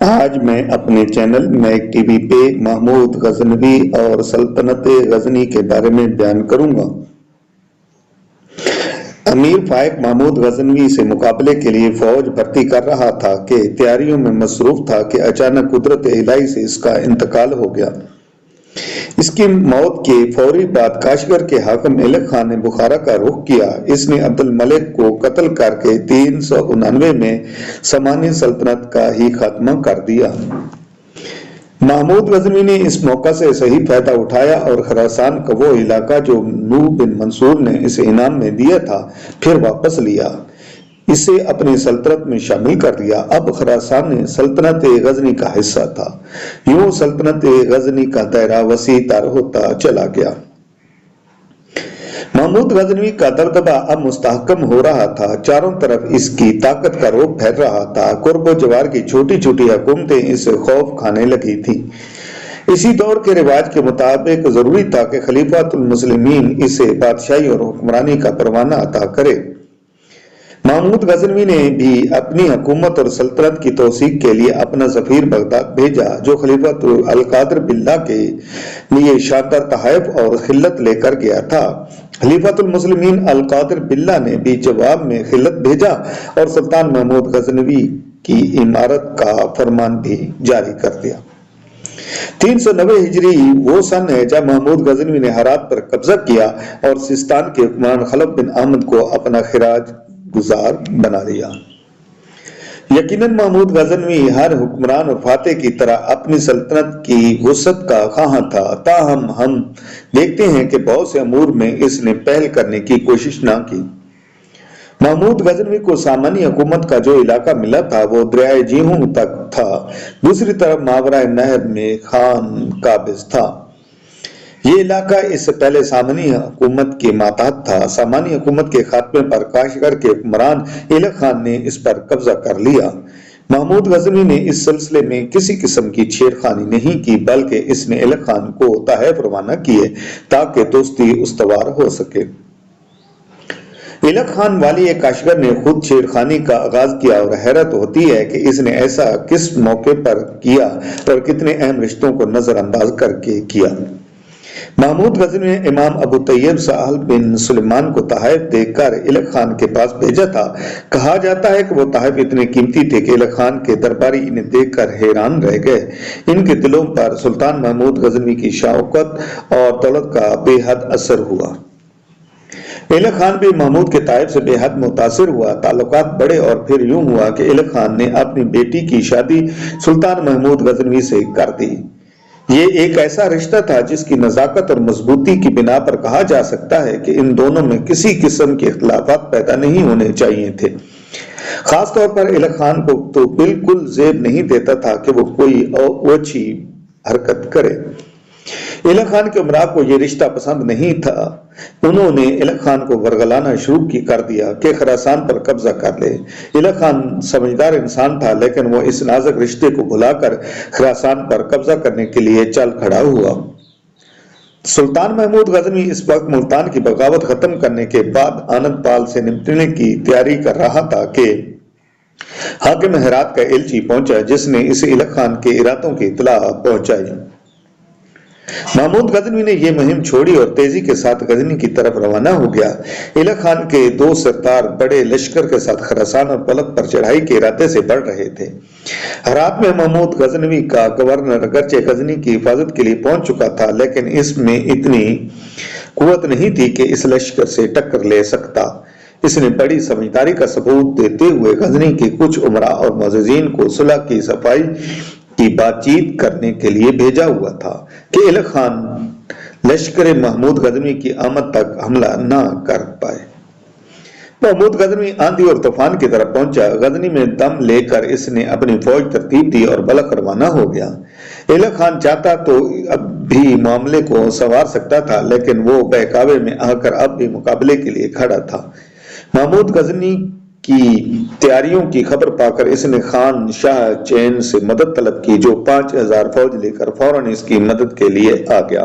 آج میں اپنے چینل میک ٹی وی پہ محمود غزنوی اور سلطنت غزنی کے بارے میں بیان کروں گا۔ امیر فائق محمود غزنوی سے مقابلے کے لیے فوج بھرتی کر رہا تھا کہ تیاریوں میں مصروف تھا کہ اچانک قدرت الہی سے اس کا انتقال ہو گیا۔ اس کی موت کے فوری بعد کاشغر کے حاکم ایلک خان نے بخارا کا رخ کیا۔ اس نے عبد الملک کو قتل کر کے 399 میں سامانی سلطنت کا ہی خاتمہ کر دیا۔ محمود غزنوی نے اس موقع سے صحیح فائدہ اٹھایا اور خراسان کا وہ علاقہ جو نوح بن منصور نے اسے انعام میں دیا تھا پھر واپس لیا، اسے اپنی سلطنت میں شامل کر لیا۔ اب خراسان سلطنت غزنی کا حصہ تھا۔ یوں سلطنت غزنی کا دائرہ وسیع تر ہوتا چلا گیا۔ محمود غزنوی کا دبدبہ اب مستحکم ہو رہا تھا، چاروں طرف اس کی طاقت کا رعب پھیل رہا تھا۔ قرب و جوار کی چھوٹی چھوٹی حکومتیں اسے خوف کھانے لگی تھیں۔ اسی دور کے رواج کے مطابق ضروری تھا کہ خلیفۃ المسلمین اسے بادشاہی اور حکمرانی کا پروانہ عطا کرے۔ محمود غزنوی نے بھی اپنی حکومت اور سلطنت کی توثیق کے لیے اپنا سفیر بغداد بھیجا، جو خلیفۃ القادر باللہ کے لیے شاندار تحائف اور خلت لے کر گیا تھا۔ خلیفۃ المسلمین القادر باللہ نے بھی جواب میں خلت بھیجا اور سلطان محمود غزنوی کی امارت کا فرمان بھی جاری کر دیا۔ 390 ہجری وہ سن ہے جب محمود غزنوی نے ہرات پر قبضہ کیا اور سیستان کے حکمران خلف بن احمد کو اپنا خراج گزار بنا لیا۔ یقیناً محمود غزنوی ہر حکمران اور فاتح کی طرح اپنی سلطنت کی وسعت کا خواہاں تھا، تاہم ہم دیکھتے ہیں کہ بہت سے امور میں اس نے پہل کرنے کی کوشش نہ کی۔ محمود غزنوی کو سامانی حکومت کا جو علاقہ ملا تھا وہ دریائے جیہوں تک تھا، دوسری طرف ماورائے نہر میں خان قابض تھا۔ یہ علاقہ اس سے پہلے سامانی حکومت کے ماتحت تھا۔ سامانی حکومت کے خاتمے پر کاشغر کے حکمران ایلک خان نے اس پر قبضہ کر لیا۔ محمود غزنوی نے اس سلسلے میں کسی قسم کی چھیڑ خانی نہیں کی، بلکہ اس نے ایلک خان کو تحائف روانہ کیے تاکہ دوستی استوار ہو سکے۔ ایلک خان والی کاشغر نے خود چھیڑ خانی کا آغاز کیا اور حیرت ہوتی ہے کہ اس نے ایسا کس موقع پر کیا اور کتنے اہم رشتوں کو نظر انداز کر کے کیا۔ محمود غزنوی نے امام ابو طیب سہل بن سلیمان کو تحائف دے کر ایلک خان کے پاس بھیجا تھا۔ کہا جاتا ہے کہ وہ تحائف اتنے قیمتی تھے کہ ایلک خان کے درباری انہیں دیکھ کر حیران رہ گئے۔ ان کے دلوں پر سلطان محمود غزنوی کی شوکت اور دولت کا بے حد اثر ہوا۔ ایلک خان بھی محمود کے تحائف سے بے حد متاثر ہوا۔ تعلقات بڑھے اور پھر یوں ہوا کہ ایلک خان نے اپنی بیٹی کی شادی سلطان محمود غزنوی سے کر دی۔ یہ ایک ایسا رشتہ تھا جس کی نزاکت اور مضبوطی کی بنا پر کہا جا سکتا ہے کہ ان دونوں میں کسی قسم کے اختلافات پیدا نہیں ہونے چاہیے تھے۔ خاص طور پر ایلک خان کو تو بالکل زیب نہیں دیتا تھا کہ وہ کوئی اوچھی حرکت کرے۔ ایلک خان کے امراء کو یہ رشتہ پسند نہیں تھا۔ انہوں نے ایلک خان کو ورگلانا شروع کر دیا کہ خراسان پر قبضہ کر لے۔ ایلک خان سمجھدار انسان تھا، لیکن وہ اس نازک رشتے کو بھلا کر خراسان پر قبضہ کرنے کے لیے چل کھڑا ہوا۔ سلطان محمود غزنوی اس وقت ملتان کی بغاوت ختم کرنے کے بعد آنند پال سے نمٹنے کی تیاری کر رہا تھا کہ حاکم ہرات کا ایلچی پہنچا، جس نے اسے ایلک خان کے ارادوں کی اطلاع پہنچائی۔ محمود غزنوی نے یہ مہم چھوڑی اور تیزی کے ساتھ غزنی کی طرف روانہ ہو گیا۔ ایلک خان کے دو سردار بڑے لشکر کے ساتھ خراسان اور بلخ پر چڑھائی کے ارادے سے بڑھ رہے تھے۔ ہرات میں محمود غزنوی کا گورنر اگرچہ غزنی کی حفاظت کے لیے پہنچ چکا تھا، لیکن اس میں اتنی قوت نہیں تھی کہ اس لشکر سے ٹکر لے سکتا۔ اس نے بڑی سمجھداری کا ثبوت دیتے ہوئے غزنی کے کچھ امراء اور معززین کو صلح کی صفائی کی بات چیت کرنے کے لیے بھیجا ہوا تھا کہ ایلک خان لشکر محمود غزنوی کی آمد تک حملہ نہ کر پائے۔ محمود غزنوی آندھی اور طوفان کی طرف پہنچا۔ غزنی میں دم لے کر اس نے اپنی فوج ترتیب دی اور بلخ روانہ ہو گیا۔ ایلک خان چاہتا تو اب بھی معاملے کو سنوار سکتا تھا، لیکن وہ بہکاوے میں آ کر اب بھی مقابلے کے لیے کھڑا تھا۔ محمود غزنی کی تیاریوں کی خبر پا کر اس نے خان شاہ چین سے مدد طلب کی، جو 5000 فوج لے کر فوراً اس کی مدد کے لیے آ گیا۔